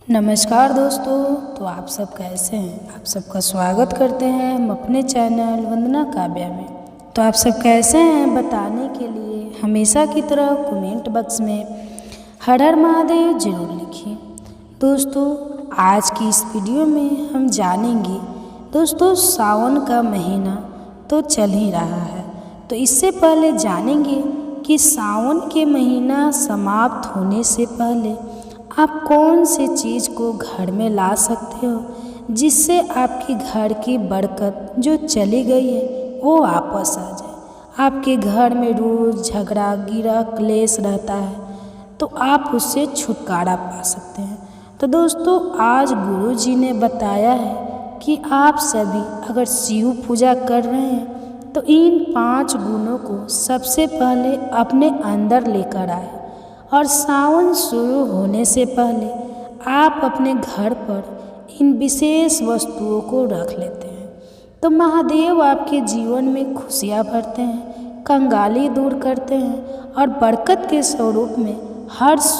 नमस्कार दोस्तों। तो आप सब कैसे हैं? आप सबका स्वागत करते हैं हम अपने चैनल वंदना काव्या में। तो आप सब कैसे हैं बताने के लिए हमेशा की तरह कमेंट बॉक्स में हर हर महादेव जरूर लिखिए। दोस्तों आज की इस वीडियो में हम जानेंगे दोस्तों सावन का महीना तो चल ही रहा है, तो इससे पहले जानेंगे कि सावन के महीना समाप्त होने से पहले आप कौन सी चीज़ को घर में ला सकते हो जिससे आपके घर की बरकत जो चली गई है वो वापस आ जाए। आपके घर में रोज़ झगड़ा गिरा क्लेश रहता है तो आप उससे छुटकारा पा सकते हैं। तो दोस्तों आज गुरु जी ने बताया है कि आप सभी अगर शिव पूजा कर रहे हैं तो इन 5 गुणों को सबसे पहले अपने अंदर लेकर आए और सावन शुरू होने से पहले आप अपने घर पर इन विशेष वस्तुओं को रख लेते हैं तो महादेव आपके जीवन में खुशियाँ भरते हैं, कंगाली दूर करते हैं और बरकत के स्वरूप में हर्ष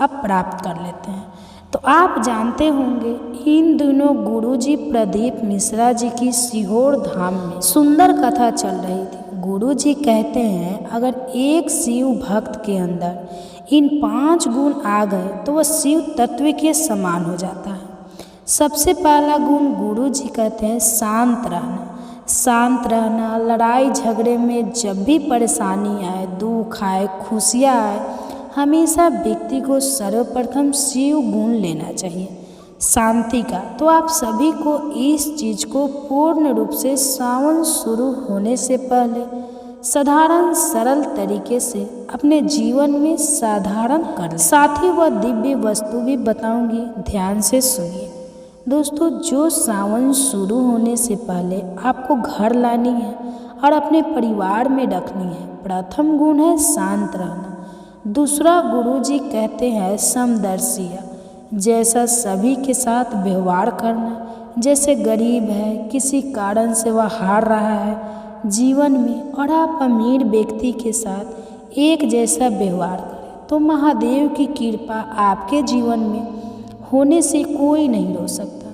आप प्राप्त कर लेते हैं। तो आप जानते होंगे इन दिनों गुरुजी प्रदीप मिश्रा जी की सीहोर धाम में सुंदर कथा चल रही थी। गुरुजी कहते हैं अगर एक शिव भक्त के अंदर इन 5 गुण आ गए तो वह शिव तत्व के समान हो जाता है। सबसे पहला गुण गुरुजी कहते हैं शांत रहना। शांत रहना, लड़ाई झगड़े में जब भी परेशानी आए, दुख आए, खुशियाँ आए, हमेशा व्यक्ति को सर्वप्रथम शिव गुण लेना चाहिए, शांति का। तो आप सभी को इस चीज़ को पूर्ण रूप से सावन शुरू होने से पहले साधारण सरल तरीके से अपने जीवन में साधारण कर। साथ ही वह दिव्य वस्तु भी बताऊंगी, ध्यान से सुनिए। दोस्तों जो सावन शुरू होने से पहले आपको घर लानी है और अपने परिवार में रखनी है, प्रथम गुण है शांत रहना। दूसरा गुरुजी कहते हैं समदर्शिया, जैसा सभी के साथ व्यवहार करना। जैसे गरीब है, किसी कारण से वह हार रहा है जीवन में और आप अमीर व्यक्ति के साथ एक जैसा व्यवहार करें तो महादेव की कृपा आपके जीवन में होने से कोई नहीं रोक सकता।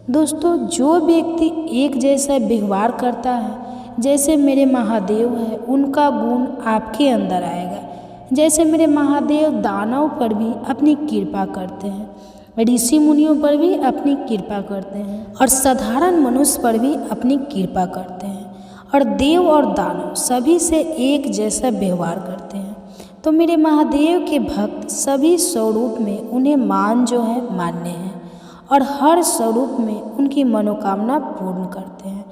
दोस्तों जो व्यक्ति एक जैसा व्यवहार करता है, जैसे मेरे महादेव है, उनका गुण आपके अंदर आएगा। जैसे मेरे महादेव दानव पर भी अपनी कृपा करते हैं, ऋषि मुनियों पर भी अपनी कृपा करते हैं और साधारण मनुष्य पर भी अपनी कृपा करते हैं और देव और दानव सभी से एक जैसा व्यवहार करते हैं। तो मेरे महादेव के भक्त सभी स्वरूप में उन्हें मान जो है मान्य है और हर स्वरूप में उनकी मनोकामना पूर्ण करते हैं।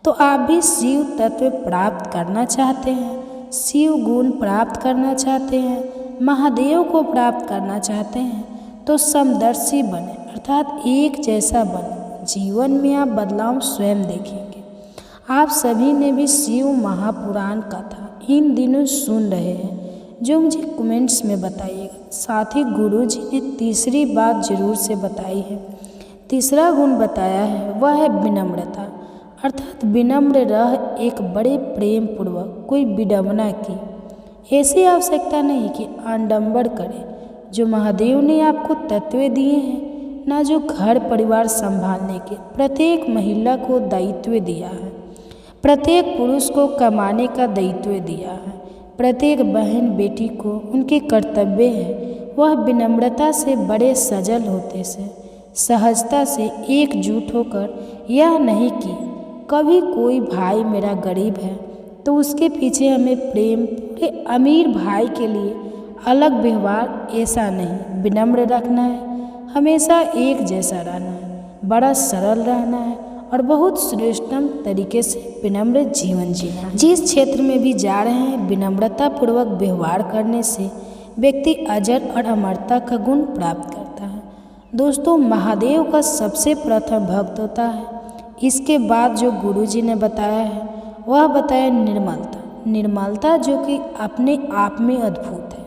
तो आप भी शिव तत्व प्राप्त करना चाहते हैं, शिव गुण प्राप्त करना चाहते हैं, महादेव को प्राप्त करना चाहते हैं तो समदर्शी बने, अर्थात एक जैसा बने। जीवन में आप बदलाव स्वयं देखेंगे। आप सभी ने भी शिव महापुराण कथा इन दिनों सुन रहे हैं जो मुझे कमेंट्स में बताइएगा। साथ ही गुरुजी ने तीसरी बात जरूर से बताई है, तीसरा गुण बताया है वह है विनम्रता, अर्थात विनम्र रह एक बड़े प्रेम पूर्वक कोई विडंबना की ऐसी आवश्यकता नहीं कि आडंबर करे। जो महादेव ने आपको तत्व दिए हैं ना, जो घर परिवार संभालने के प्रत्येक महिला को दायित्व दिया है, प्रत्येक पुरुष को कमाने का दायित्व दिया है, प्रत्येक बहन बेटी को उनके कर्तव्य है, वह विनम्रता से बड़े सजल होते से सहजता से एकजुट होकर यह नहीं कि कभी कोई भाई मेरा गरीब है तो उसके पीछे हमें प्रेम, पूरे अमीर भाई के लिए अलग व्यवहार, ऐसा नहीं। विनम्र रखना है, हमेशा एक जैसा रहना है, बड़ा सरल रहना है और बहुत श्रेष्ठतम तरीके से विनम्र जीवन जीना। जिस क्षेत्र में भी जा रहे हैं विनम्रता पूर्वक व्यवहार करने से व्यक्ति अजर और अमरता का गुण प्राप्त करता है। दोस्तों महादेव का सबसे प्रथम भक्त होता है। इसके बाद जो गुरुजी ने बताया है वह बताया निर्मलता। निर्मलता जो कि अपने आप में अद्भुत है।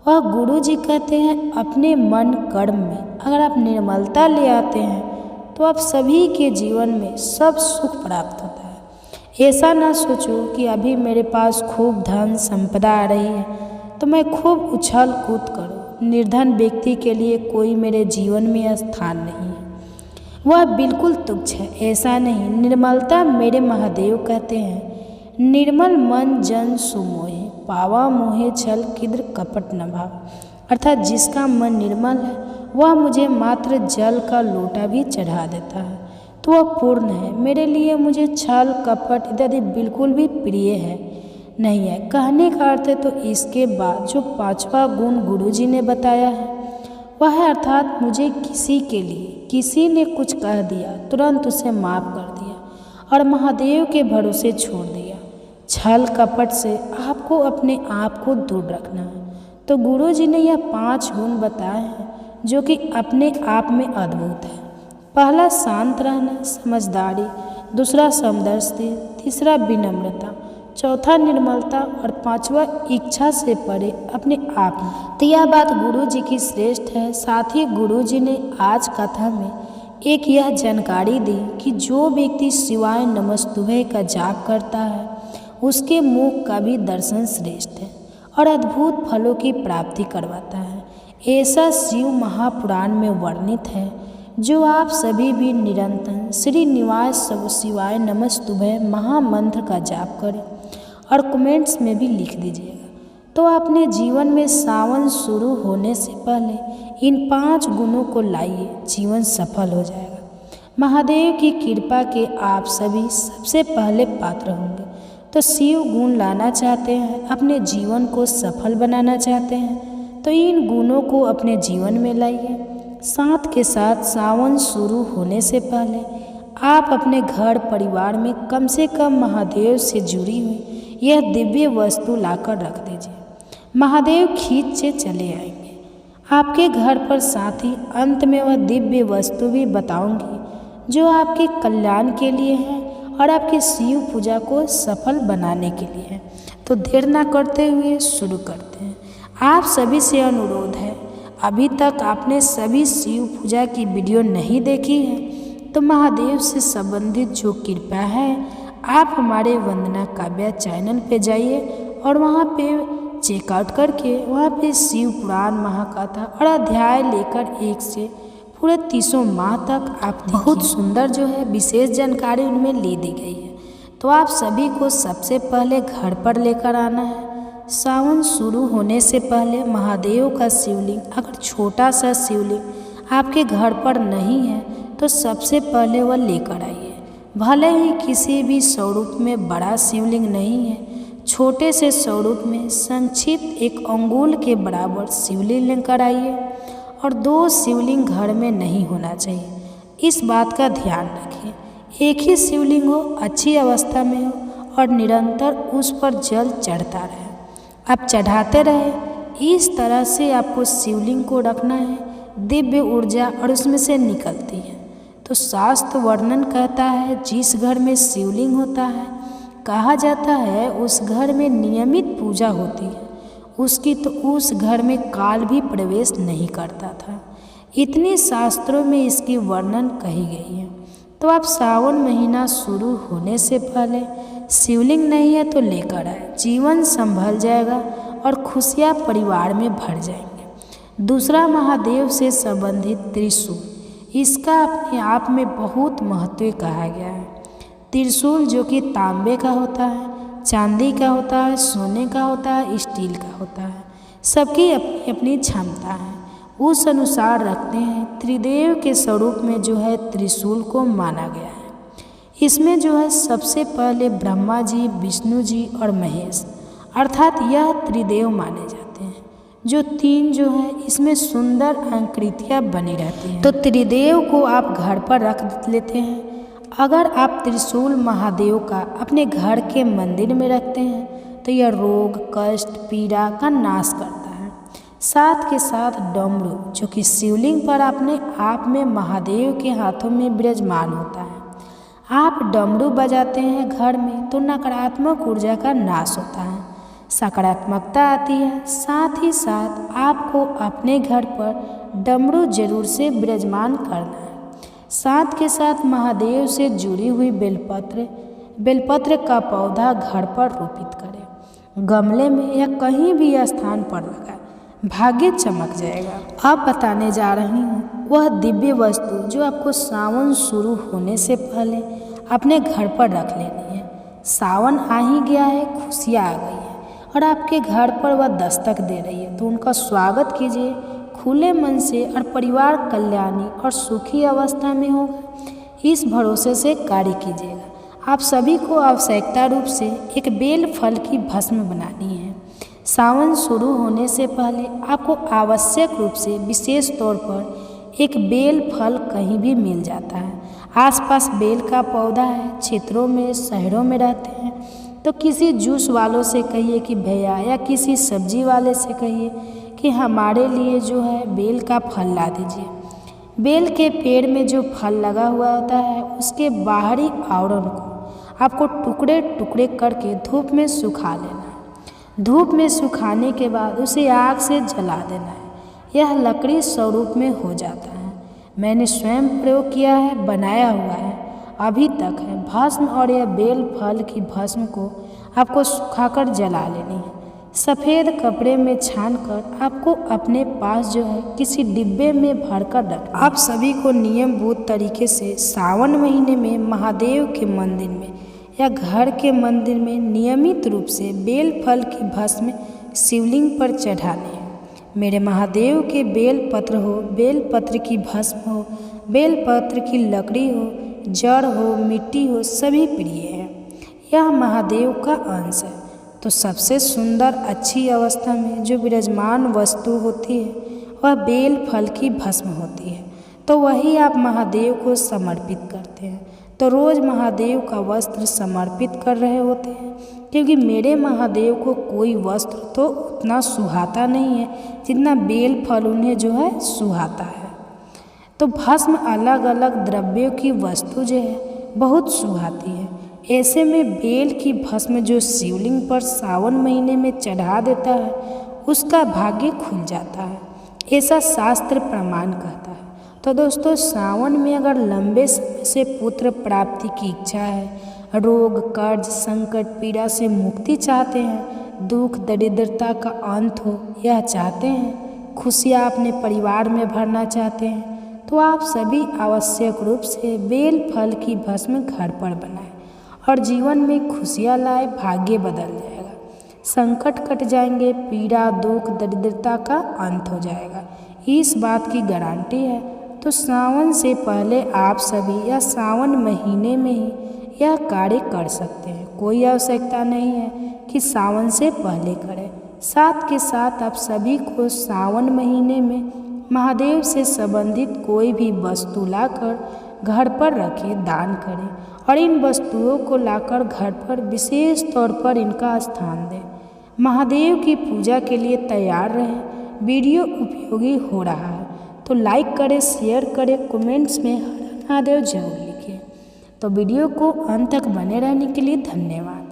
वह गुरुजी कहते हैं अपने मन कर्म में अगर आप निर्मलता ले आते हैं तो आप सभी के जीवन में सब सुख प्राप्त होता है। ऐसा ना सोचो कि अभी मेरे पास खूब धन संपदा आ रही है तो मैं खूब उछल कूद करूँ। निर्धन व्यक्ति के लिए कोई मेरे जीवन में स्थान नहीं है, वह बिल्कुल तुच्छ है। ऐसा नहीं, निर्मलता मेरे महादेव कहते हैं, निर्मल मन जन सुमोहे, पावा मोहे छल किद्र कपट न भाव। अर्थात जिसका मन निर्मल है वह मुझे मात्र जल का लोटा भी चढ़ा देता है तो वह पूर्ण है। मेरे लिए मुझे छल कपट इत्यादि बिल्कुल भी प्रिय है नहीं है। कहने का अर्थ है तो इसके बाद जो पांचवा गुण गुरुजी ने बताया है वह है, अर्थात मुझे किसी के लिए किसी ने कुछ कह दिया तुरंत उसे माफ़ कर दिया और महादेव के भरोसे छोड़ दिया। छल कपट से आपको अपने आप को दूर रखना है। तो गुरुजी ने यह 5 गुण बताए हैं जो कि अपने आप में अद्भुत है। पहला शांत रहना, समझदारी, दूसरा समदर्शी, तीसरा विनम्रता, चौथा निर्मलता और पांचवा इच्छा से परे अपने आप में। तो यह बात गुरुजी की श्रेष्ठ है। साथ ही गुरुजी ने आज कथा में एक यह जानकारी दी कि जो व्यक्ति शिवाय नमस्तुभे का जाप करता है उसके मुख का भी दर्शन श्रेष्ठ है और अद्भुत फलों की प्राप्ति करवाता है। ऐसा शिव महापुराण में वर्णित है जो आप सभी भी निरंतर श्री निवास सब शिवाय नमस्तुभे महामंत्र का जाप करें और कमेंट्स में भी लिख दीजिएगा। तो अपने जीवन में सावन शुरू होने से पहले इन 5 गुणों को लाइए, जीवन सफल हो जाएगा। महादेव की कृपा के आप सभी सबसे पहले पात्र होंगे। तो शिव गुण लाना चाहते हैं, अपने जीवन को सफल बनाना चाहते हैं तो इन गुणों को अपने जीवन में लाइए। साथ के साथ सावन शुरू होने से पहले आप अपने घर परिवार में कम से कम महादेव से जुड़ी हुई यह दिव्य वस्तु लाकर रख दीजिए। महादेव खींचे चले आएंगे आपके घर पर। साथ ही अंत में वह दिव्य वस्तु भी बताऊंगी जो आपके कल्याण के लिए है और आपकी शिव पूजा को सफल बनाने के लिए है। तो देर ना करते हुए शुरू करते हैं। आप सभी से अनुरोध है, अभी तक आपने सभी शिव पूजा की वीडियो नहीं देखी है तो महादेव से संबंधित जो कृपा है आप हमारे वंदना काव्या चैनल पे जाइए और वहाँ पे चेकआउट करके वहाँ पे शिव पुराण महाकथा और अध्याय लेकर 1 से पूरे 30 माह तक आप बहुत सुंदर जो है विशेष जानकारी उनमें ले दी गई है। तो आप सभी को सबसे पहले घर पर लेकर आना है। सावन शुरू होने से पहले महादेव का शिवलिंग, अगर छोटा सा शिवलिंग आपके घर पर नहीं है तो सबसे पहले वह लेकर आइए। भले ही किसी भी स्वरूप में बड़ा शिवलिंग नहीं है, छोटे से स्वरूप में संक्षिप्त 1 अंगुल के बराबर शिवलिंग लेकर आइए और 2 शिवलिंग घर में नहीं होना चाहिए। इस बात का ध्यान रखिए। एक ही शिवलिंग हो, अच्छी अवस्था में हो और निरंतर उस पर जल चढ़ता रहे, आप चढ़ाते रहे। इस तरह से आपको शिवलिंग को रखना है। दिव्य ऊर्जा और उसमें से निकलती है। तो शास्त्र वर्णन कहता है जिस घर में शिवलिंग होता है कहा जाता है उस घर में नियमित पूजा होती है उसकी, तो उस घर में काल भी प्रवेश नहीं करता था। इतनी शास्त्रों में इसकी वर्णन कही गई है। तो आप सावन महीना शुरू होने से पहले शिवलिंग नहीं है तो लेकर आए, जीवन संभल जाएगा और खुशियाँ परिवार में भर जाएंगे। दूसरा, महादेव से संबंधित त्रिशूल, इसका अपने आप में बहुत महत्व कहा गया है। त्रिशूल जो कि तांबे का होता है, चांदी का होता है, सोने का होता है, स्टील का होता है, सबकी अपनी अपनी क्षमता है, उस अनुसार रखते हैं। त्रिदेव के स्वरूप में जो है त्रिशूल को माना गया है। इसमें जो है सबसे पहले ब्रह्मा जी, विष्णु जी और महेश, अर्थात यह त्रिदेव माने जाते हैं। जो 3 जो है इसमें सुंदर आकृतियाँ बनी रहती हैं। तो त्रिदेव को आप घर पर रख लेते हैं। अगर आप त्रिशूल महादेव का अपने घर के मंदिर में रखते हैं तो यह रोग, कष्ट, पीड़ा का नाश करता है। साथ के साथ डमरू जो कि शिवलिंग पर अपने आप में महादेव के हाथों में विराजमान होता है, आप डमरू बजाते हैं घर में तो नकारात्मक ऊर्जा का नाश होता है, सकारात्मकता आती है। साथ ही साथ आपको अपने घर पर डमरू जरूर से विराजमान करना है। साथ के साथ महादेव से जुड़ी हुई बेलपत्र का पौधा घर पर रोपित करें, गमले में या कहीं भी स्थान पर लगाएं। भाग्य चमक जाएगा। अब बताने जा रही हूँ वह दिव्य वस्तु जो आपको सावन शुरू होने से पहले अपने घर पर रख लेनी है। सावन आ ही गया है, खुशियाँ आ गई है और आपके घर पर वह दस्तक दे रही है, तो उनका स्वागत कीजिए खुले मन से और परिवार कल्याणी और सुखी अवस्था में होगा, इस भरोसे से कार्य कीजिएगा। आप सभी को आवश्यकता रूप से एक बेल फल की भस्म बनानी है। सावन शुरू होने से पहले आपको आवश्यक रूप से विशेष तौर पर एक बेल फल कहीं भी मिल जाता है। आसपास बेल का पौधा है, क्षेत्रों में शहरों में रहते हैं तो किसी जूस वालों से कहिए कि भैया, या किसी सब्जी वाले से कहिए कि हमारे लिए जो है बेल का फल ला दीजिए। बेल के पेड़ में जो फल लगा हुआ होता है उसके बाहरी आवरण को आपको टुकड़े टुकड़े करके धूप में सुखा लेना है। धूप में सुखाने के बाद उसे आग से जला देना है। यह लकड़ी स्वरूप में हो जाता है। मैंने स्वयं प्रयोग किया है, बनाया हुआ है, अभी तक है। भस्म और यह बेल फल की भस्म को आपको सुखाकर जला लेनी है। सफ़ेद कपड़े में छानकर आपको अपने पास जो है किसी डिब्बे में भरकर रख। आप सभी को नियमबद्ध तरीके से सावन महीने में महादेव के मंदिर में या घर के मंदिर में नियमित रूप से बेल फल की भस्म शिवलिंग पर चढ़ाने हैं। मेरे महादेव के बेल पत्र हो, बेल पत्र की भस्म हो, बेल पत्र की लकड़ी हो, जड़ हो, मिट्टी हो, सभी प्रिय है। यह महादेव का अंश है। तो सबसे सुंदर अच्छी अवस्था में जो विराजमान वस्तु होती है वह बेल फल की भस्म होती है, तो वही आप महादेव को समर्पित करते हैं। तो रोज़ महादेव का वस्त्र समर्पित कर रहे होते हैं, क्योंकि मेरे महादेव को कोई वस्त्र तो उतना सुहाता नहीं है जितना बेल फल उन्हें जो है सुहाता है। तो भस्म अलग अलग द्रव्यों की वस्तु जो है बहुत सुहाती है। ऐसे में बेल की भस्म जो शिवलिंग पर सावन महीने में चढ़ा देता है उसका भाग्य खुल जाता है, ऐसा शास्त्र प्रमाण कहता है। तो दोस्तों, सावन में अगर लंबे समय से पुत्र प्राप्ति की इच्छा है, रोग कर्ज संकट पीड़ा से मुक्ति चाहते हैं, दुख दरिद्रता का अंत हो यह चाहते हैं, खुशियाँ अपने परिवार में भरना चाहते हैं, तो आप सभी आवश्यक रूप से बेल फल की भस्म घर पर बनाएं और जीवन में खुशियाँ लाए। भाग्य बदल जाएगा, संकट कट जाएंगे, पीड़ा दुख दरिद्रता का अंत हो जाएगा, इस बात की गारंटी है। तो सावन से पहले आप सभी या सावन महीने में ही यह कार्य कर सकते हैं। कोई आवश्यकता नहीं है कि सावन से पहले करें। साथ के साथ आप सभी को सावन महीने में महादेव से संबंधित कोई भी वस्तु लाकर घर पर रखें, दान करें और इन वस्तुओं को लाकर घर पर विशेष तौर पर इनका स्थान दें। महादेव की पूजा के लिए तैयार रहें। वीडियो उपयोगी हो रहा है तो लाइक करें, शेयर करें, कमेंट्स में हर महादेव जरूर लिखें। तो वीडियो को अंत तक बने रहने के लिए धन्यवाद।